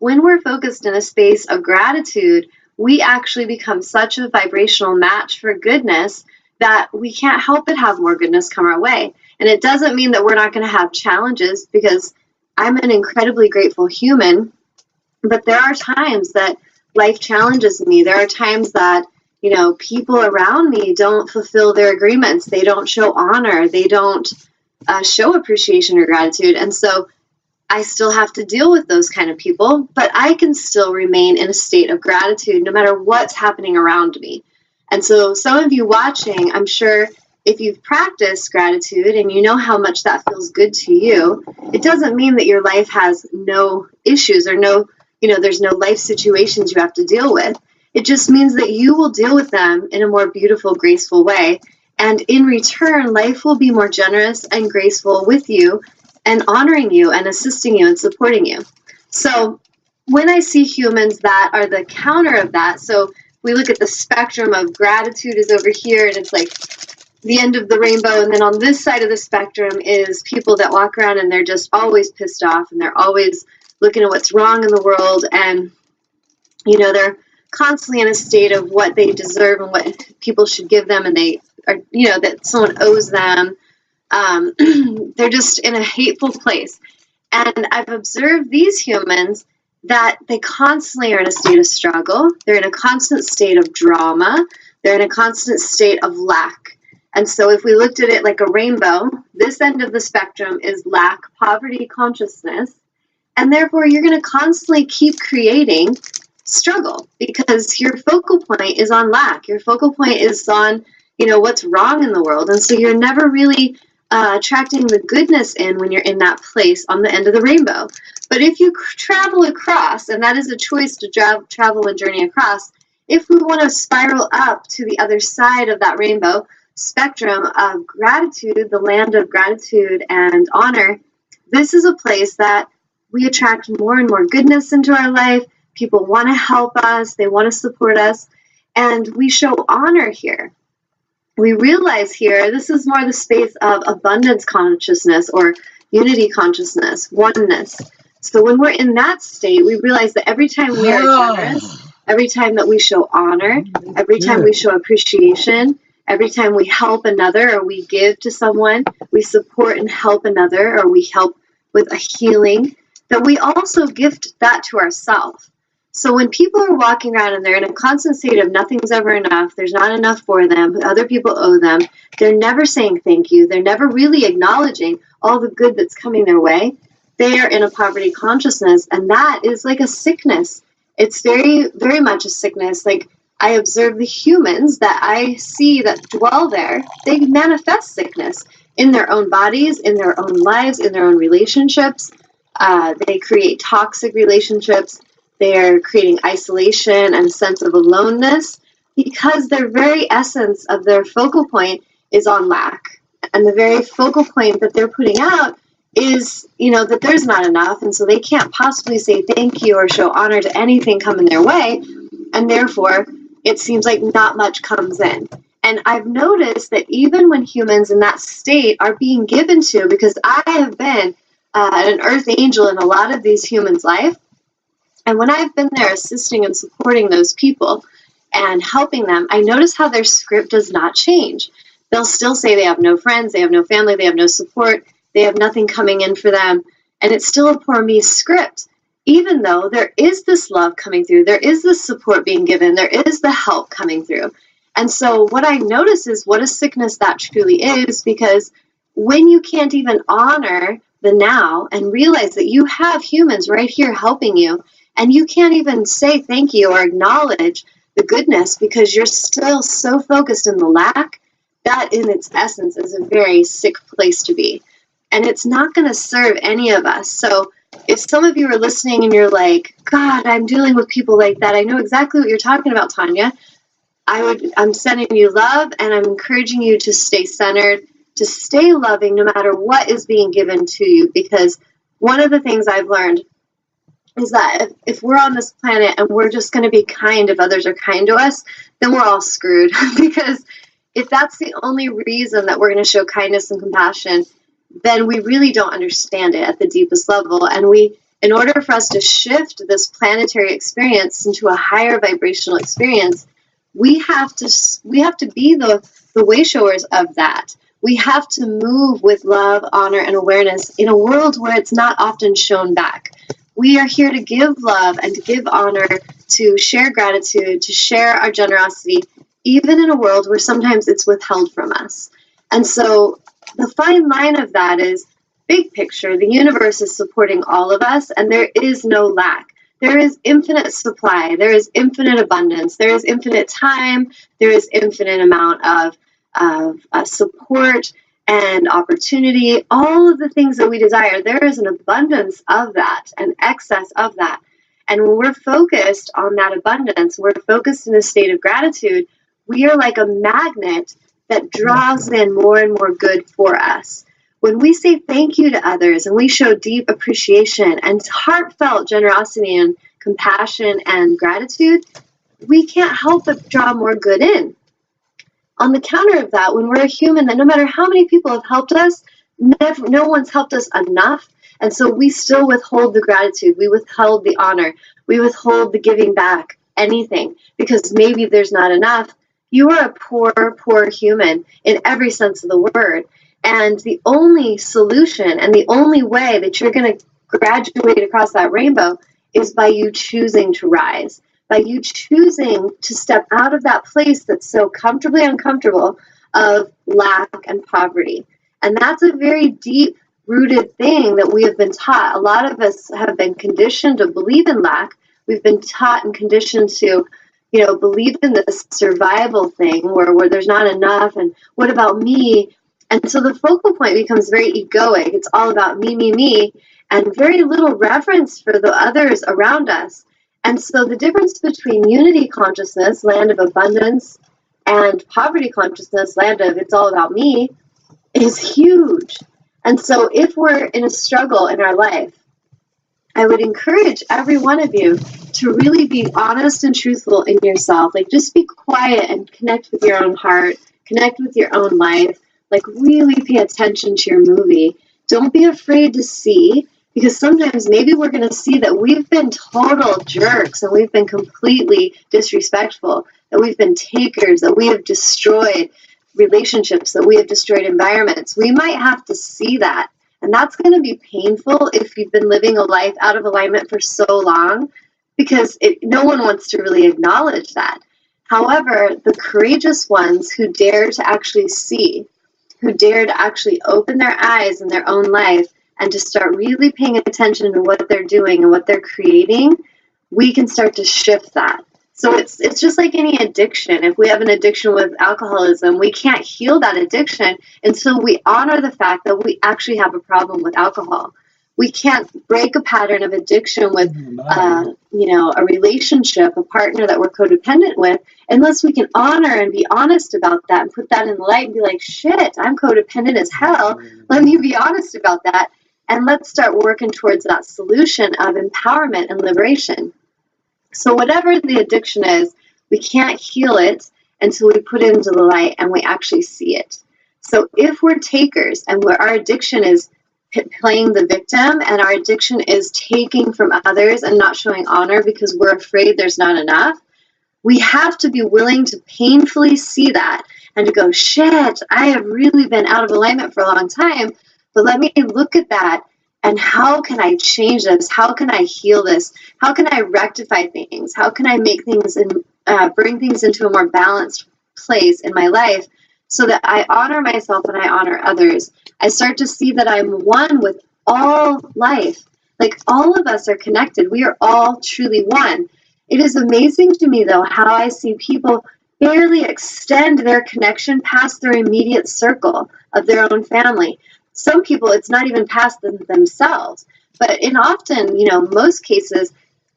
when we're focused in a space of gratitude, we actually become such a vibrational match for goodness that we can't help but have more goodness come our way. And it doesn't mean that we're not going to have challenges, because I'm an incredibly grateful human, but there are times that life challenges me. There are times that, people around me don't fulfill their agreements. They don't show honor. They don't show appreciation or gratitude. And so I still have to deal with those kind of people, but I can still remain in a state of gratitude no matter what's happening around me. And so some of you watching, I'm sure if you've practiced gratitude and you know how much that feels good to you, it doesn't mean that your life has no issues or there's no life situations you have to deal with. It just means that you will deal with them in a more beautiful, graceful way. And in return, life will be more generous and graceful with you and honoring you and assisting you and supporting you. So when I see humans that are the counter of that, so we look at the spectrum of gratitude is over here, and it's like the end of the rainbow, and then on this side of the spectrum is people that walk around and they're just always pissed off, and they're always looking at what's wrong in the world, and they're constantly in a state of what they deserve and what people should give them, and they are, that someone owes them. They're just in a hateful place. And I've observed these humans that they constantly are in a state of struggle. They're in a constant state of drama. They're in a constant state of lack. And so if we looked at it like a rainbow, this end of the spectrum is lack, poverty, consciousness. And therefore, you're going to constantly keep creating struggle because your focal point is on lack. Your focal point is on, what's wrong in the world. And so you're never really attracting the goodness in when you're in that place on the end of the rainbow. But if you travel across, and that is a choice to travel and journey across, if we want to spiral up to the other side of that rainbow spectrum of gratitude, the land of gratitude and honor, this is a place that we attract more and more goodness into our life. People want to help us. They want to support us. And we show honor here. We realize here, this is more the space of abundance consciousness or unity consciousness, oneness. So when we're in that state, we realize that every time we are generous, every time that we show honor, every time we show appreciation, every time we help another or we give to someone, we support and help another, or we help with a healing, that we also gift that to ourselves. So when people are walking around and they're in a constant state of nothing's ever enough, there's not enough for them, other people owe them, they're never saying thank you, they're never really acknowledging all the good that's coming their way, they are in a poverty consciousness, and that is like a sickness. It's very, very much a sickness. Like, I observe the humans that I see that dwell there, they manifest sickness in their own bodies, in their own lives, in their own relationships. They create toxic relationships. They're creating isolation and a sense of aloneness because their very essence of their focal point is on lack. And the very focal point that they're putting out is, that there's not enough. And so they can't possibly say thank you or show honor to anything coming their way. And therefore, it seems like not much comes in. And I've noticed that even when humans in that state are being given to, because I have been an earth angel in a lot of these humans' life, and when I've been there assisting and supporting those people and helping them, I notice how their script does not change. They'll still say they have no friends, they have no family, they have no support, they have nothing coming in for them, and it's still a poor me script, even though there is this love coming through, there is this support being given, there is the help coming through. And so what I notice is what a sickness that truly is, because when you can't even honor the now and realize that you have humans right here helping you, and you can't even say thank you or acknowledge the goodness because you're still so focused in the lack, that in its essence is a very sick place to be. And it's not going to serve any of us. So if some of you are listening and you're like, God, I'm dealing with people like that, I know exactly what you're talking about, Tanya. I'm sending you love, and I'm encouraging you to stay centered, to stay loving no matter what is being given to you. Because one of the things I've learned is that if we're on this planet and we're just going to be kind if others are kind to us, then we're all screwed. Because if that's the only reason that we're going to show kindness and compassion, then we really don't understand it at the deepest level. And in order for us to shift this planetary experience into a higher vibrational experience, we have to be the way showers of that. We have to move with love, honor, and awareness in a world where it's not often shown back. We are here to give love and to give honor, to share gratitude, to share our generosity, even in a world where sometimes it's withheld from us. And so the fine line of that is, big picture, the universe is supporting all of us, and there is no lack. There is infinite supply. There is infinite abundance. There is infinite time. There is infinite amount of support and opportunity. All of the things that we desire, there is an abundance of that, an excess of that. And when we're focused on that abundance, we're focused in a state of gratitude, we are like a magnet that draws in more and more good for us. When we say thank you to others and we show deep appreciation and heartfelt generosity and compassion and gratitude, we can't help but draw more good in. On the counter of that, when we're a human, that no matter how many people have helped us, no one's helped us enough. And so we still withhold the gratitude. We withhold the honor. We withhold the giving back, anything, because maybe there's not enough. You are a poor, poor human in every sense of the word. And the only solution and the only way that you're going to graduate across that rainbow is by you choosing to rise, by you choosing to step out of that place that's so comfortably uncomfortable of lack and poverty. And that's a very deep-rooted thing that we have been taught. A lot of us have been conditioned to believe in lack. We've been taught and conditioned to, believe in this survival thing where there's not enough, and what about me? And so the focal point becomes very egoic. It's all about me, me, me, and very little reverence for the others around us. And so the difference between unity consciousness, land of abundance, and poverty consciousness, land of it's all about me, is huge. And so if we're in a struggle in our life, I would encourage every one of you to really be honest and truthful in yourself. Like, just be quiet and connect with your own heart, connect with your own life. Like, really pay attention to your movie. Don't be afraid to see, because sometimes maybe we're going to see that we've been total jerks and we've been completely disrespectful, that we've been takers, that we have destroyed relationships, that we have destroyed environments. We might have to see that. And that's going to be painful if you've been living a life out of alignment for so long, because no one wants to really acknowledge that. However, the courageous ones who dare to actually see, who dare to actually open their eyes in their own life and to start really paying attention to what they're doing and what they're creating, we can start to shift that. So it's just like any addiction. If we have an addiction with alcoholism, we can't heal that addiction until we honor the fact that we actually have a problem with alcohol. We can't break a pattern of addiction with, a relationship, a partner that we're codependent with, unless we can honor and be honest about that and put that in the light and be like, shit, I'm codependent as hell. Let me be honest about that. And let's start working towards that solution of empowerment and liberation. So whatever the addiction is, we can't heal it until we put it into the light and we actually see it. So if we're takers and our addiction is playing the victim and our addiction is taking from others and not showing honor because we're afraid there's not enough, we have to be willing to painfully see that and to go, shit, I have really been out of alignment for a long time, but let me look at that. And how can I change this? How can I heal this? How can I rectify things? How can I make things and bring things into a more balanced place in my life so that I honor myself and I honor others? I start to see that I'm one with all life. Like, all of us are connected. We are all truly one. It is amazing to me, though, how I see people barely extend their connection past their immediate circle of their own family. Some people, it's not even past themselves. But in often, most cases,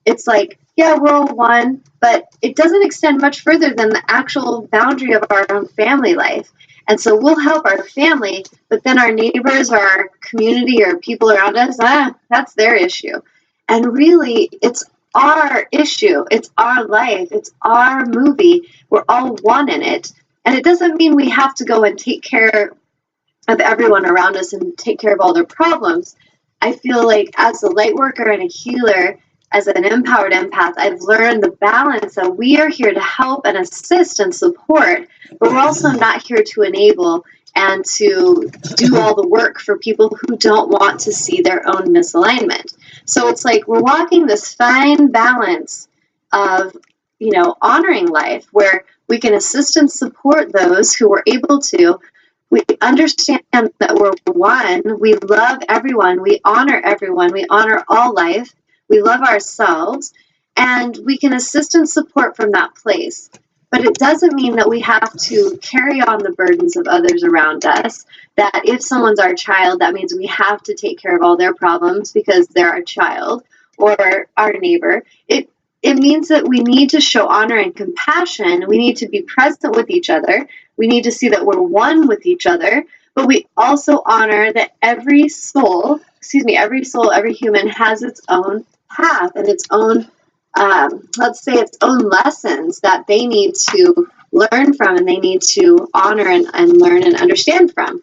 it's like, yeah, we're all one, but it doesn't extend much further than the actual boundary of our own family life. And so we'll help our family, but then our neighbors or our community or people around us, that's their issue. And really, it's our issue. It's our life. It's our movie. We're all one in it. And it doesn't mean we have to go and take care of everyone around us and take care of all their problems. I feel like as a light worker and a healer, as an empowered empath, I've learned the balance that we are here to help and assist and support, but we're also not here to enable and to do all the work for people who don't want to see their own misalignment. So it's like we're walking this fine balance of, honoring life, where we can assist and support those who are able to. We understand that we're one. We love everyone. We honor everyone. We honor all life. We love ourselves. And we can assist and support from that place. But it doesn't mean that we have to carry on the burdens of others around us. That if someone's our child, that means we have to take care of all their problems because they're our child or our neighbor. It means that we need to show honor and compassion. We need to be present with each other. We need to see that we're one with each other. But we also honor that every soul, every human has its own path and its own, its own lessons that they need to learn from and they need to honor and learn and understand from.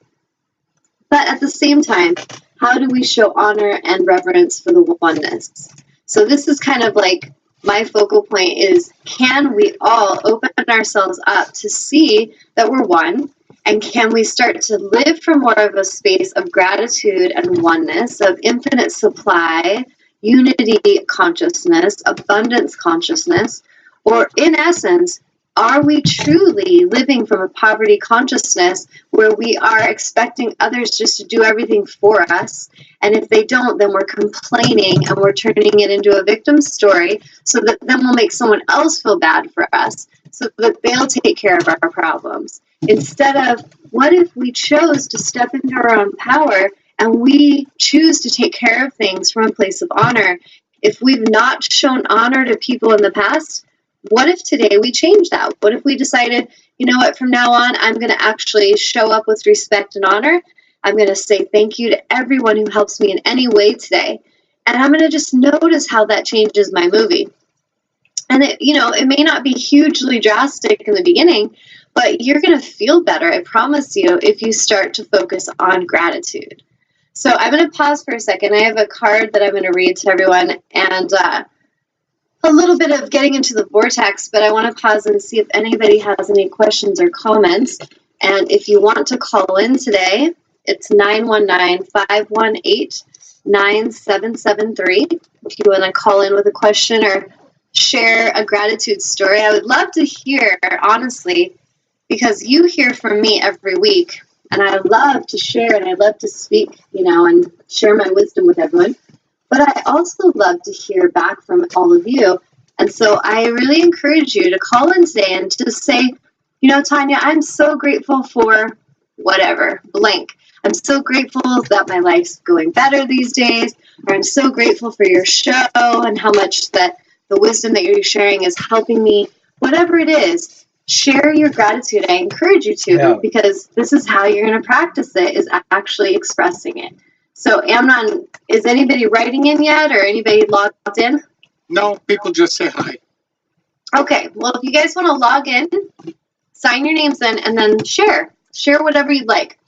But at the same time, how do we show honor and reverence for the oneness? So this is kind of like my focal point is, can we all open ourselves up to see that we're one? And can we start to live from more of a space of gratitude and oneness, of infinite supply, unity consciousness, abundance consciousness? Or in essence, are we truly living from a poverty consciousness where we are expecting others just to do everything for us? And if they don't, then we're complaining and we're turning it into a victim story so that then we'll make someone else feel bad for us so that they'll take care of our problems. Instead of, what if we chose to step into our own power and we choose to take care of things from a place of honor? If we've not shown honor to people in the past, what if today we change that? What if we decided, you know what, from now on, I'm going to actually show up with respect and honor. I'm going to say thank you to everyone who helps me in any way today. And I'm going to just notice how that changes my movie. And it may not be hugely drastic in the beginning, but you're going to feel better, I promise you, if you start to focus on gratitude. So I'm going to pause for a second. I have a card that I'm going to read to everyone, and a little bit of getting into the vortex, but I want to pause and see if anybody has any questions or comments. And if you want to call in today, it's 919-518-9773. If you want to call in with a question or share a gratitude story, I would love to hear, honestly, because you hear from me every week, and I love to share and I love to speak, and share my wisdom with everyone. But I also love to hear back from all of you. And so I really encourage you to call in today and just say, Tanya, I'm so grateful for whatever, blank. I'm so grateful that my life's going better these days, or I'm so grateful for your show and how much that the wisdom that you're sharing is helping me. Whatever it is, share your gratitude. I encourage you to, because this is how you're going to practice it, is actually expressing it. So, Amnon, is anybody writing in yet, or anybody logged in? No, people just say hi. Okay, well, if you guys want to log in, sign your names in, and then share. Share whatever you'd like.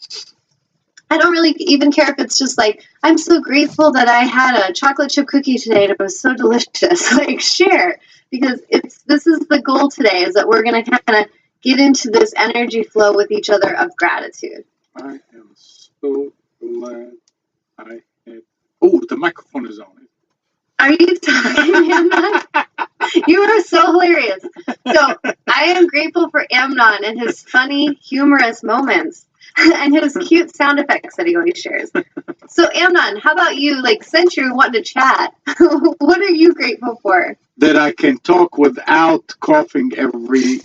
I don't really even care if it's just like, I'm so grateful that I had a chocolate chip cookie today and it was so delicious. Like, share, because this is the goal today, is that we're going to kind of get into this energy flow with each other of gratitude. I am so glad I had... Oh, the microphone is on. Are you talking, Amnon? You are so hilarious. So I am grateful for Amnon and his funny, humorous moments and his cute sound effects that he always shares. So Amnon, how about you? Like, since you're wanting to chat, what are you grateful for? That I can talk without coughing every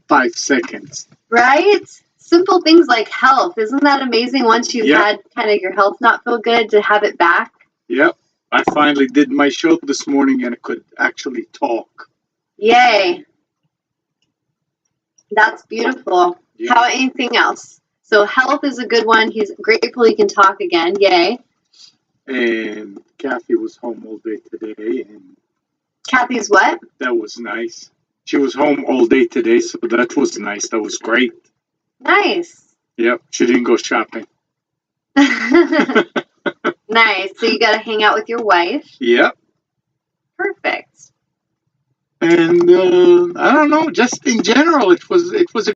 5 seconds. Right? Simple things like health. Isn't that amazing once you've had kind of your health not feel good to have it back? Yep. I finally did my show this morning and I could actually talk. Yay. That's beautiful. Yeah. How about anything else? So health is a good one. He's grateful he can talk again. Yay. And Kathy was home all day today. And Kathy's what? that was nice. She was home all day today, so that was nice. That was great. Nice. Yep. She didn't go shopping. Nice. So you got to hang out with your wife. Yep. Perfect. And I don't know, just in general, it was a